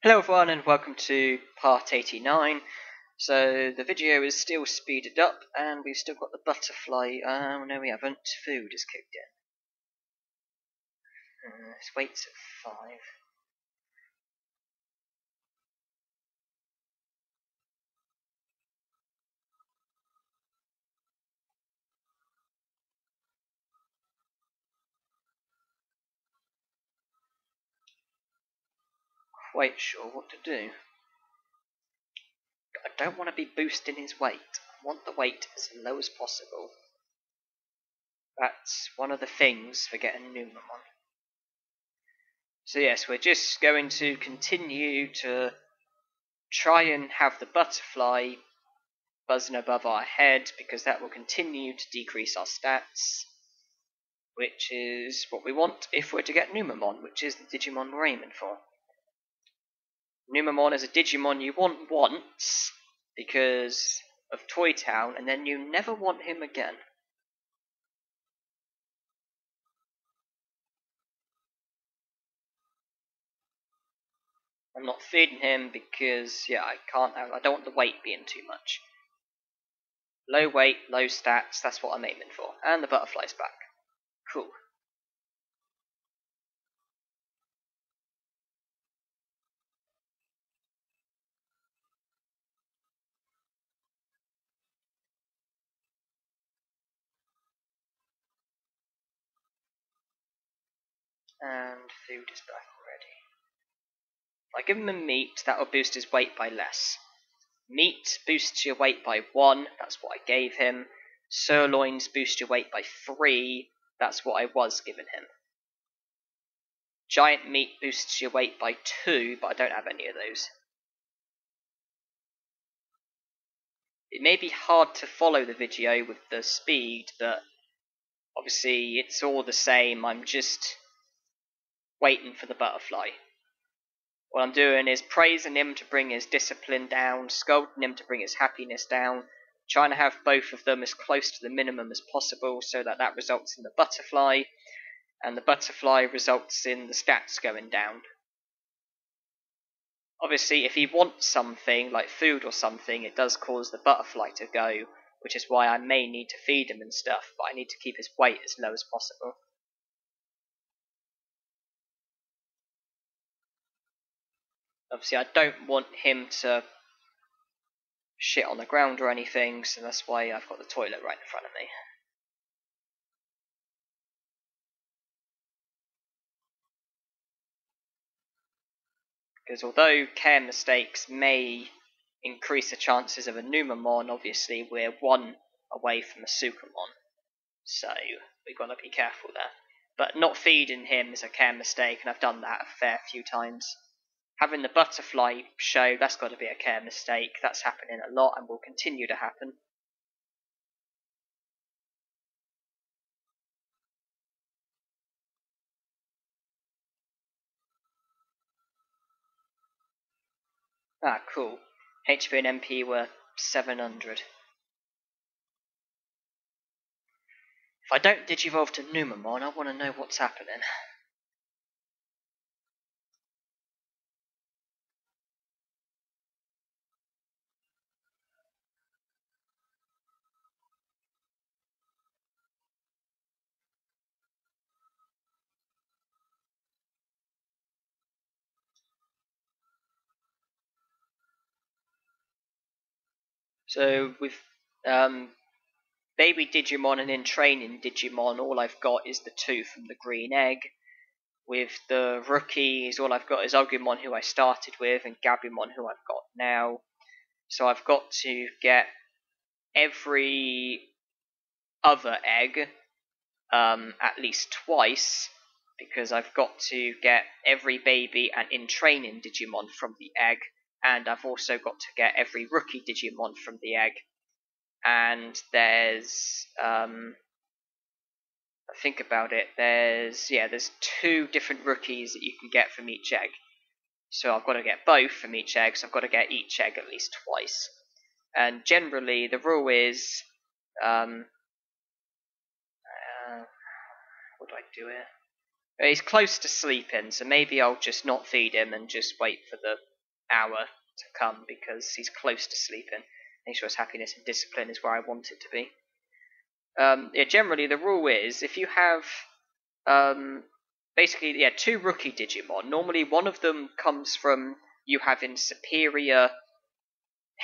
Hello everyone and welcome to part 89. So the video is still speeded up and we've still got the butterfly. No we haven't. Food is kicked in. This wait's at 5. Quite sure what to do. I don't want to be boosting his weight. I want the weight as low as possible. That's one of the things for getting Numemon. So yes, we're just going to continue to try and have the butterfly buzzing above our head, because that will continue to decrease our stats, which is what we want if we're to get Numemon, which is the Digimon we're aiming for. Numemon is a Digimon you want once because of Toy Town, and then you never want him again. I'm not feeding him because, I don't want the weight being too much. Low weight, low stats, that's what I'm aiming for. And the butterfly's back. Cool. And food is back already. If I give him a meat, that will boost his weight by less. Meat boosts your weight by 1, that's what I gave him. Sirloins boost your weight by 3, that's what I was giving him. Giant meat boosts your weight by 2, but I don't have any of those. It may be hard to follow the video with the speed, but obviously it's all the same. I'm just waiting for the butterfly. What I'm doing is praising him to bring his discipline down, scolding him to bring his happiness down, trying to have both of them as close to the minimum as possible so that results in the butterfly, and the butterfly results in the stats going down. Obviously, if he wants something, like food or something, it does cause the butterfly to go, which is why I may need to feed him and stuff, but I need to keep his weight as low as possible. Obviously, I don't want him to shit on the ground or anything, so that's why I've got the toilet right in front of me. Because although care mistakes may increase the chances of a Numemon, obviously we're 1 away from a Sukamon, so we've got to be careful there. But not feeding him is a care mistake, and I've done that a fair few times. Having the butterfly show, that's got to be a care mistake. That's happening a lot and will continue to happen. Ah, cool. HP and MP were 700. If I don't digivolve to Numemon, I want to know what's happening. So with Baby Digimon and in training Digimon, all I've got is the 2 from the green egg. With the rookies, all I've got is Agumon, who I started with, and Gabumon, who I've got now. So I've got to get every other egg at least twice, because I've got to get every baby and in training Digimon from the egg, and I've also got to get every rookie Digimon from the egg. And there's think about it, there's 2 different rookies that you can get from each egg. So I've got to get both from each egg, so I've got to get each egg at least twice. And generally the rule is what do I do here? He's close to sleeping, so maybe I'll just not feed him and just wait for the hour to come because he's close to sleeping. Nature of happiness and discipline is where I want it to be. Generally the rule is if you have basically two rookie Digimon, normally one of them comes from you having superior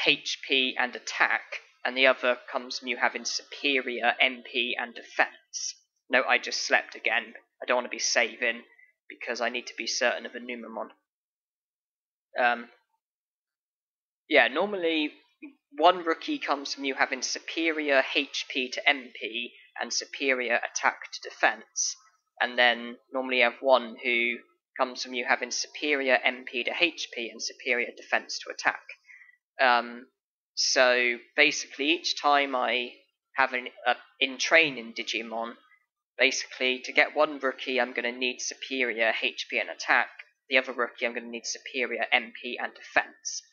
HP and attack, and the other comes from you having superior MP and defense. No, I just slept again. I don't want to be saving because I need to be certain of a Numemon. Normally one rookie comes from you having superior HP to MP and superior attack to defense, and then normally you have one who comes from you having superior MP to HP and superior defense to attack. So basically each time I have an in training Digimon, basically to get one rookie I'm going to need superior HP and attack, the other rookie I'm going to need superior MP and defense.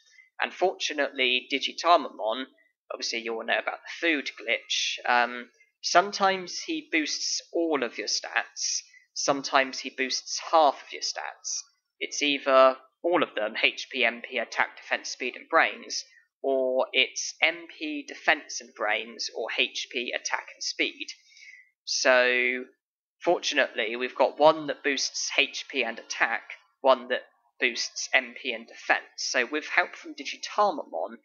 And fortunately Digitarmamon, obviously you all know about the food glitch, sometimes he boosts all of your stats, sometimes he boosts half of your stats. It's either all of them, HP, MP, attack, defense, speed and brains, or it's MP, defense and brains, or HP, attack and speed. So fortunately we've got one that boosts HP and attack, one that boosts MP and defense. So with help from Digitarmamon,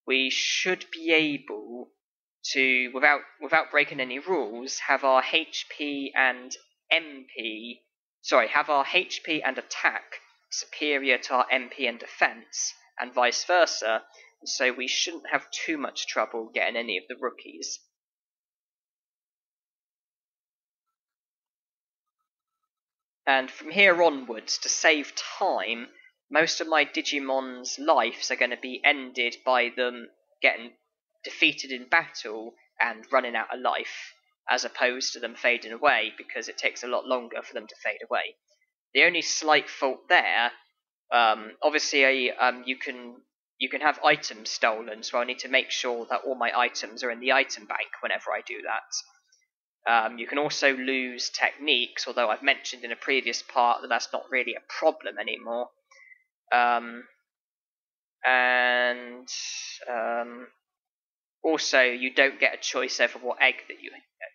we should be able to, without breaking any rules, have our HP and have our HP and attack superior to our MP and defense, and vice versa. So we shouldn't have too much trouble getting any of the rookies. And from here onwards, to save time, most of my Digimon's lives are going to be ended by them getting defeated in battle and running out of life, as opposed to them fading away, because it takes a lot longer for them to fade away. The only slight fault there, obviously you can have items stolen, so I need to make sure that all my items are in the item bank whenever I do that. You can also lose techniques, although I've mentioned in a previous part that that's not really a problem anymore. Also, you don't get a choice over what egg that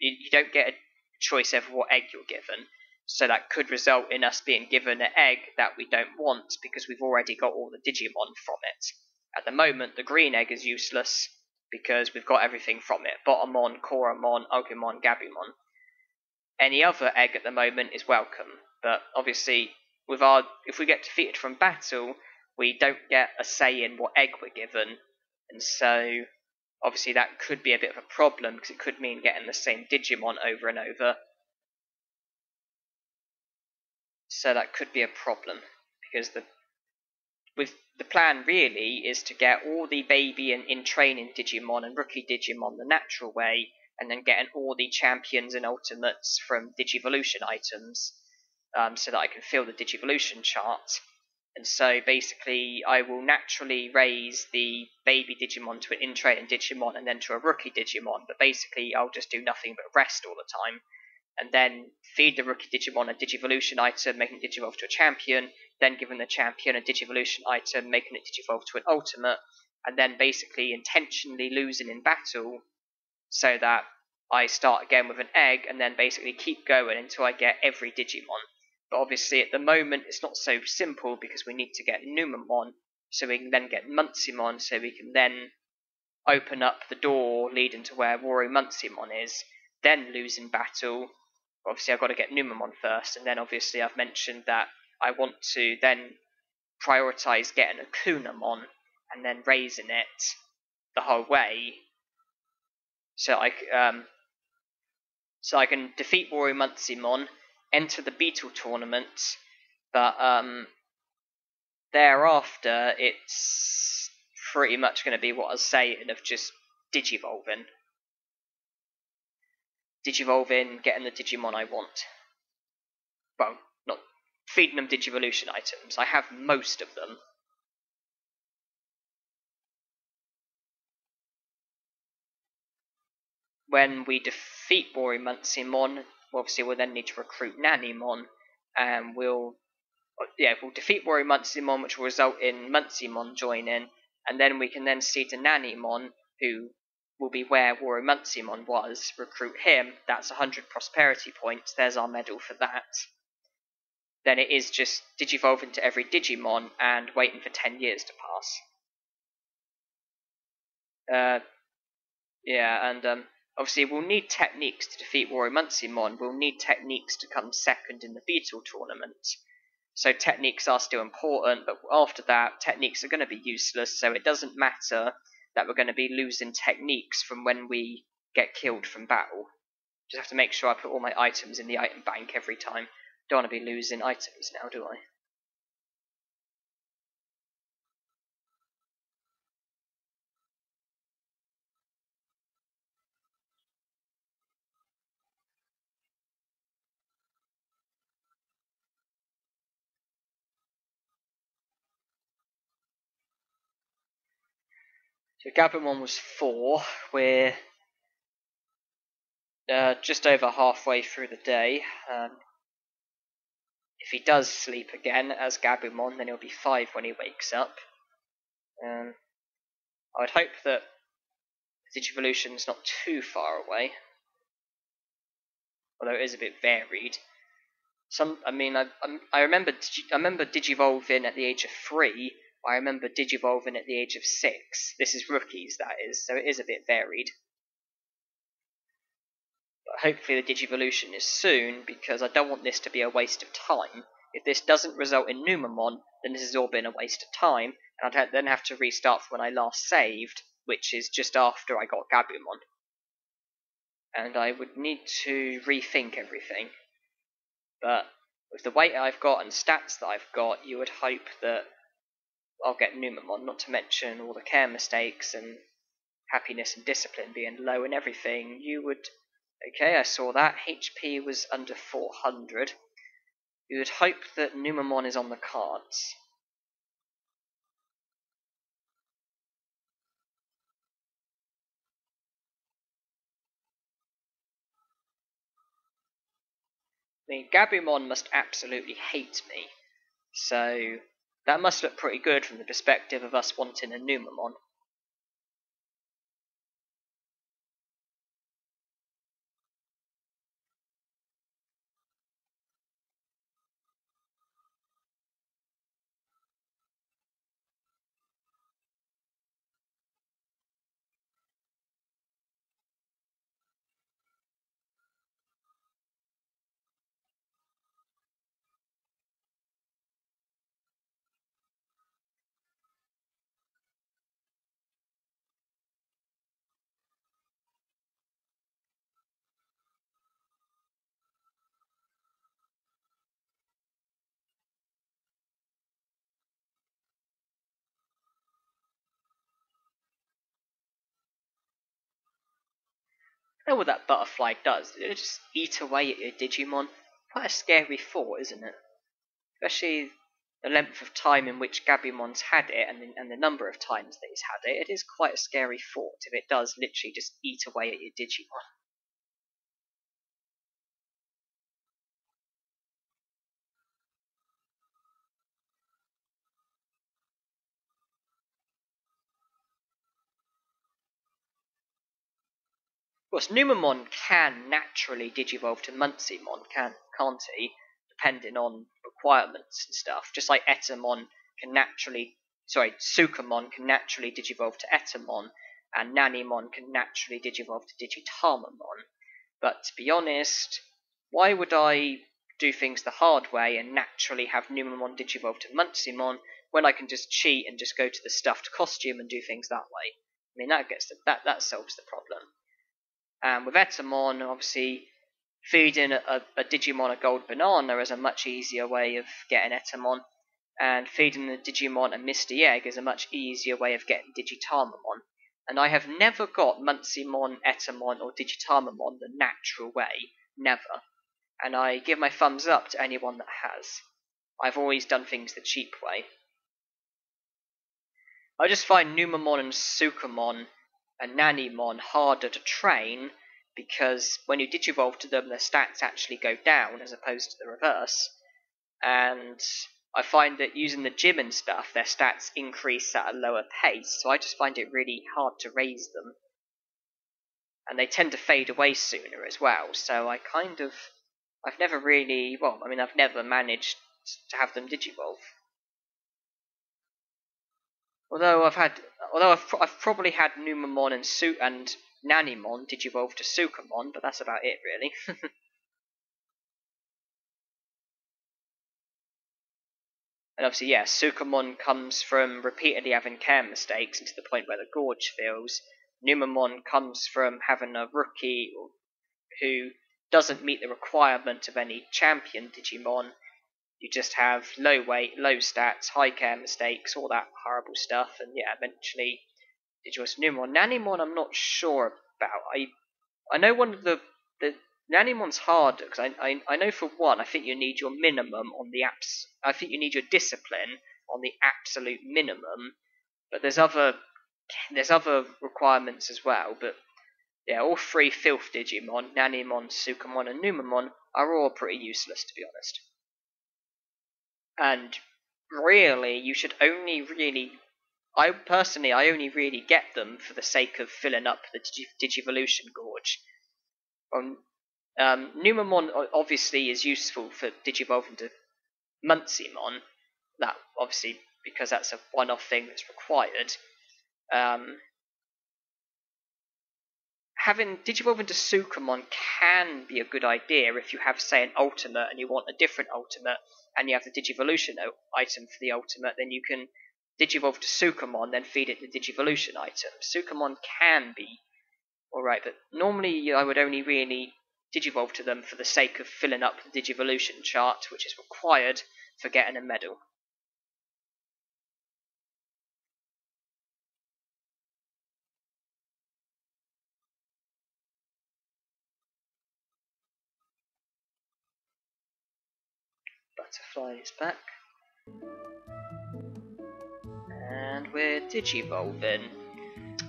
you don't get a choice over what egg you're given. So that could result in us being given an egg that we don't want because we've already got all the Digimon from it. At the moment, the green egg is useless because we've got everything from it. Bottomon, Koromon, Agumon, Gabumon. Any other egg at the moment is welcome, but obviously if we get defeated from battle, we don't get a say in what egg we're given, and so obviously that could be a bit of a problem because it could mean getting the same Digimon over and over. So that could be a problem because the plan really is to get all the baby and in training Digimon and rookie Digimon the natural way, and then getting all the champions and ultimates from Digivolution items, so that I can fill the Digivolution chart. And so basically I will naturally raise the baby Digimon to an in training Digimon and then to a rookie Digimon, but basically I'll just do nothing but rest all the time, and then feed the rookie Digimon a Digivolution item, making it Digivolve to a champion, then giving the champion a Digivolution item, making it Digivolve to an ultimate, and then basically intentionally losing in battle so that I start again with an egg and then basically keep going until I get every Digimon. But obviously at the moment it's not so simple because we need to get Numemon, so we can then get Monzaemon, so we can then open up the door leading to where Waru Monzaemon is, then lose in battle. Obviously I've got to get Numemon first, and then obviously I've mentioned that I want to then prioritise getting a Kunamon and then raising it the whole way, so I can defeat Waru Monzaemon, enter the Beetle tournament, but thereafter it's pretty much going to be what I was saying of just Digivolving, getting the Digimon I want. Well, not feeding them Digivolution items. I have most of them. When we defeat Waru Monzaemon, obviously we'll then need to recruit Nanimon, and we'll Yeah, we'll defeat Warrior Monzaemon, which will result in Monzaemon joining, and then we can then see to Nanimon, who will be where Warrior Monzaemon was, recruit him. That's 100 prosperity points. There's our medal for that. Then it is just digivolve into every Digimon and waiting for 10 years to pass. Yeah, and obviously we'll need techniques to defeat Warrior Monzaemon. We'll need techniques to come second in the Beetle tournament. So techniques are still important, but after that, techniques are going to be useless, so it doesn't matter that we're going to be losing techniques from when we get killed from battle. Just have to make sure I put all my items in the item bank every time. Don't want to be losing items now, do I? So Gabumon was 4. We're just over halfway through the day. If he does sleep again as Gabumon, then he'll be 5 when he wakes up. I would hope that Digivolution's not too far away, although it is a bit varied. I remember Digivolving at the age of 3. I remember Digivolving at the age of 6. This is rookies, that is, so it is a bit varied. But hopefully the Digivolution is soon, because I don't want this to be a waste of time. If this doesn't result in Numamon, then this has all been a waste of time, and I'd then have to restart from when I last saved, which is just after I got Gabumon. And I would need to rethink everything. But with the weight I've got and stats that I've got, you would hope that I'll get Numamon, not to mention all the care mistakes and happiness and discipline being low and everything. You would... Okay, I saw that. HP was under 400. You would hope that Numamon is on the cards. I mean, Gabumon must absolutely hate me, so that must look pretty good from the perspective of us wanting a Numamon. I know what that butterfly does. It'll just eat away at your Digimon. Quite a scary thought, isn't it? Especially the length of time in which Gabumon's had it, and the number of times that he's had it. It is quite a scary thought if it does literally just eat away at your Digimon. Of course, Numamon can naturally digivolve to Monzaemon, can't he? Depending on requirements and stuff. Just like Etamon can naturally... Sorry, Sukamon can naturally digivolve to Etamon, and Nanimon can naturally digivolve to Digitamamon. But to be honest, why would I do things the hard way and naturally have Numamon digivolve to Monzaemon when I can just cheat and just go to the stuffed costume and do things that way? I mean, that solves the problem. And with Etamon, obviously, feeding a Digimon a gold banana is a much easier way of getting Etamon, and feeding the Digimon a Misty Egg is a much easier way of getting Digitamamon. And I have never got Monzaemon, Etamon, or Digitamamon the natural way. Never. And I give my thumbs up to anyone that has. I've always done things the cheap way. I just find Numamon and Sukamon and Nanimon harder to train, because when you digivolve to them, their stats actually go down as opposed to the reverse. And I find that using the gym and stuff, their stats increase at a lower pace, so I just find it really hard to raise them. And they tend to fade away sooner as well, so I've never really, I've never managed to have them digivolve. Although I've probably had Numamon and Nanimon digivolve to Sukamon, but that's about it really. And obviously, yeah, Sukamon comes from repeatedly having care mistakes, and to the point where the gorge fills. Numamon comes from having a rookie who doesn't meet the requirement of any champion Digimon. You just have low weight, low stats, high care mistakes, all that horrible stuff, and yeah, eventually Digivolve Numamon. Nanimon I'm not sure about. I know one of the Nanimon's harder, because I know for one, I think you need your minimum on the apps. I think you need your discipline on the absolute minimum, but there's other requirements as well. But yeah, all three Filth Digimon, Nanimon, Sukamon, and Numamon are all pretty useless, to be honest. And really, you should only really. I only really get them for the sake of filling up the Digivolution Gorge. Numamon obviously is useful for digivolving to Monzaemon. That obviously because that's a one-off thing that's required. Having digivolve into Sukamon can be a good idea if you have, say, an ultimate and you want a different ultimate, and you have the Digivolution item for the ultimate, then you can digivolve to Sukamon, then feed it the Digivolution item. Sukamon can be alright, but normally I would only really digivolve to them for the sake of filling up the Digivolution chart, which is required for getting a medal. Butterfly is back. And we're digivolving.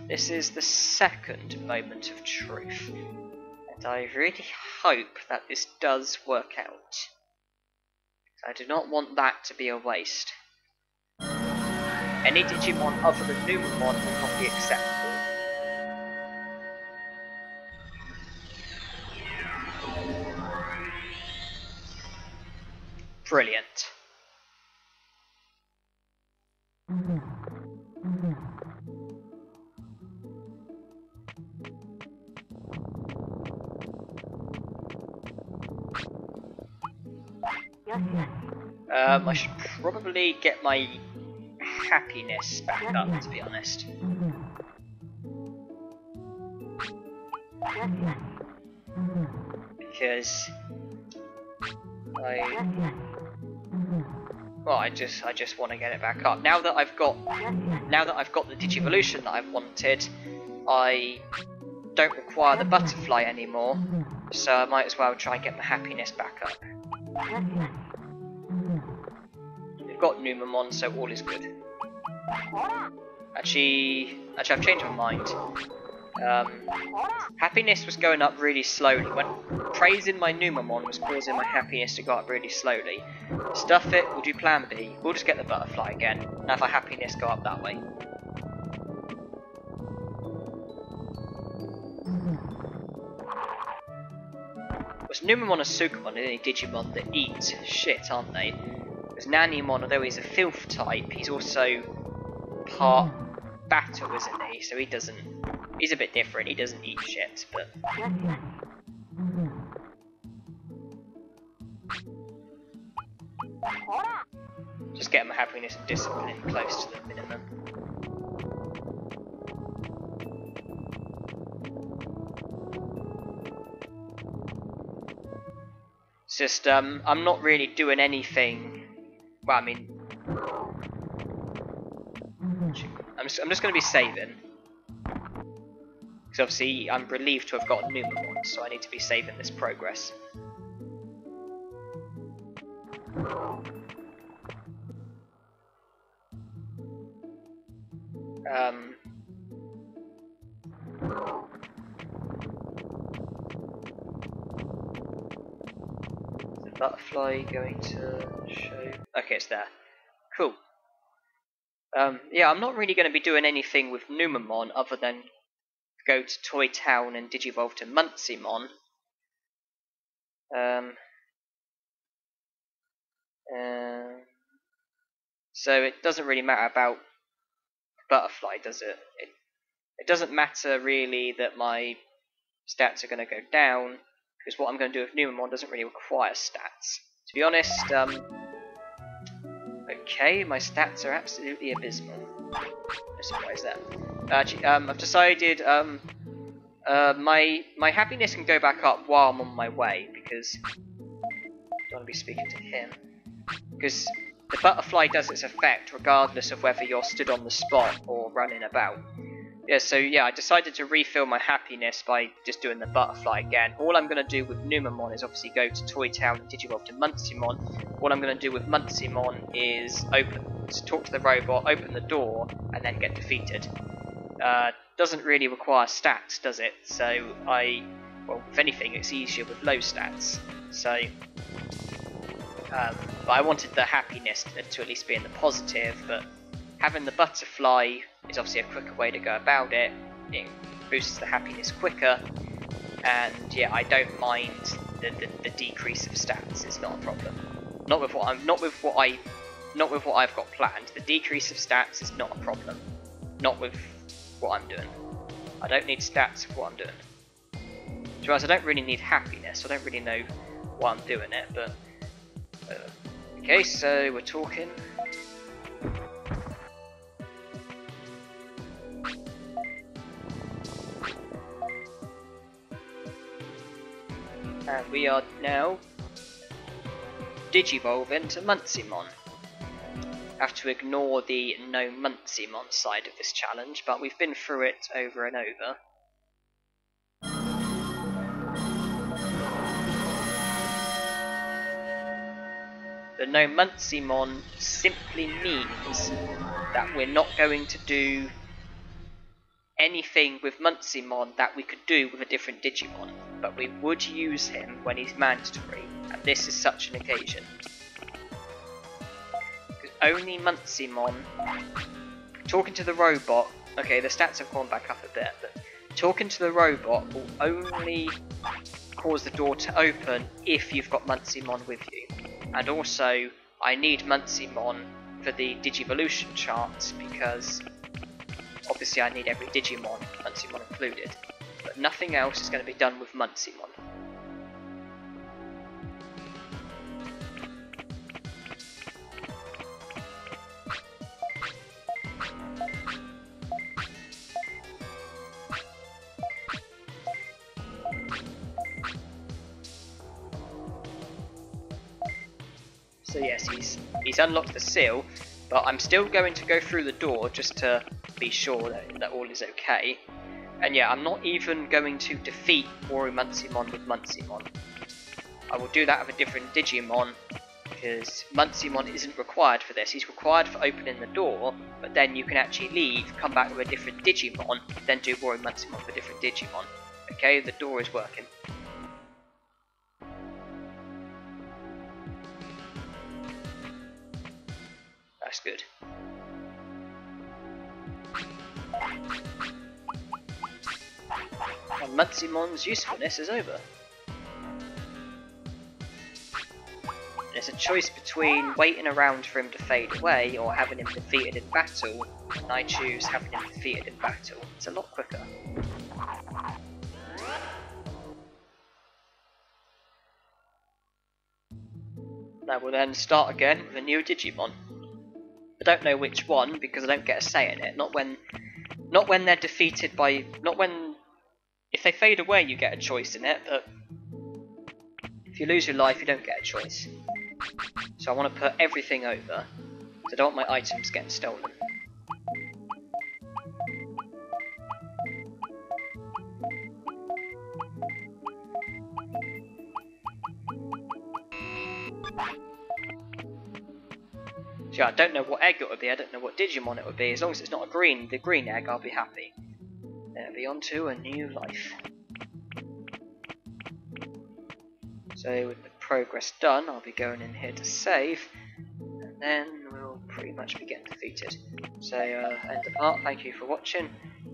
This is the second moment of truth. And I really hope that this does work out. I do not want that to be a waste. Any Digimon other than Numamon will not be acceptable. Brilliant. I should probably get my happiness back up, to be honest. Because I just want to get it back up. Now that I've got the Digivolution that I've wanted, I don't require the butterfly anymore, so I might as well try and get my happiness back up. We've got Numamon, so all is good. Actually, I've changed my mind. Happiness was going up really slowly. When praising my Numamon was causing my happiness to go up really slowly. Stuff it, we'll do plan B. We'll just get the butterfly again, and have our happiness go up that way. Because Numamon and Sukamon are the only Digimon that eat shit, aren't they? Because Nanimon, although he's a filth type, he's also part battle, isn't he? So he's a bit different, he doesn't eat shit, but... Just get my happiness and discipline close to the minimum. It's just, I'm not really doing anything. Well, I mean, I'm just going to be saving. Because obviously, I'm relieved to have got Numamon, so I need to be saving this progress. Is the butterfly going to show? Okay, it's there. Cool. Yeah, I'm not really going to be doing anything with Numemon other than go to Toy Town and Digivolve to Monzaemon. So it doesn't really matter about Butterfly, does it? It doesn't matter really that my stats are going to go down, because what I'm going to do with Numemon doesn't really require stats. To be honest, okay, my stats are absolutely abysmal. No surprise there. Actually, I've decided my happiness can go back up while I'm on my way, because I don't want to be speaking to him. Because the butterfly does its effect regardless of whether you're stood on the spot or running about. Yeah, so yeah, I decided to refill my happiness by just doing the butterfly again. All I'm going to do with Numemon is obviously go to Toy Town and Digivolve to Monzaemon. What I'm going to do with Monzaemon is talk to the robot, open the door, and then get defeated. Doesn't really require stats, does it? So well, if anything, it's easier with low stats. So, but I wanted the happiness to at least be in the positive, but having the butterfly is obviously a quicker way to go about it. It boosts the happiness quicker, and yeah, I don't mind the decrease of stats. It's not a problem. Not with what I've got planned. The decrease of stats is not a problem. Not with what I'm doing. I don't need stats for what I'm doing. To be honest, I don't really need happiness. I don't really know why I'm doing it, but okay. So we're talking. And we are now Digivolving to Monzaemon. Have to ignore the no Monzaemon side of this challenge, but we've been through it over and over. The no Monzaemon simply means that we're not going to do anything with Monzaemon that we could do with a different Digimon, but we would use him when he's mandatory, and this is such an occasion. Because only Monzaemon, talking to the robot, okay, the stats have gone back up a bit, but talking to the robot will only cause the door to open if you've got Monzaemon with you. And also, I need Monzaemon for the Digivolution chart, because obviously I need every Digimon, Monzaemon included, but nothing else is going to be done with Monzaemon. So yes, he's unlocked the seal, but I'm still going to go through the door just to be sure that all is okay. And yeah, I'm not even going to defeat Monzaemon with Monzaemon. I will do that with a different Digimon, because Monzaemon isn't required for this. He's required for opening the door, but then you can actually leave, come back with a different Digimon, then do Monzaemon with a different Digimon. Okay, the door is working. That's good. And Monzaemon's usefulness is over. There's a choice between waiting around for him to fade away or having him defeated in battle, and I choose having him defeated in battle. It's a lot quicker. Now we'll then start again with a new Digimon. I don't know which one because I don't get a say in it. Not when they're defeated by, if they fade away you get a choice in it, but if you lose your life you don't get a choice. So I want to put everything over, because I don't want my items getting stolen. So yeah, I don't know what egg it would be, I don't know what Digimon it would be. As long as it's not the green egg, I'll be happy. Then be on to a new life. So with the progress done, I'll be going in here to save, and then we'll pretty much be getting defeated. So end the part, thank you for watching,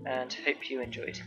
and hope you enjoyed.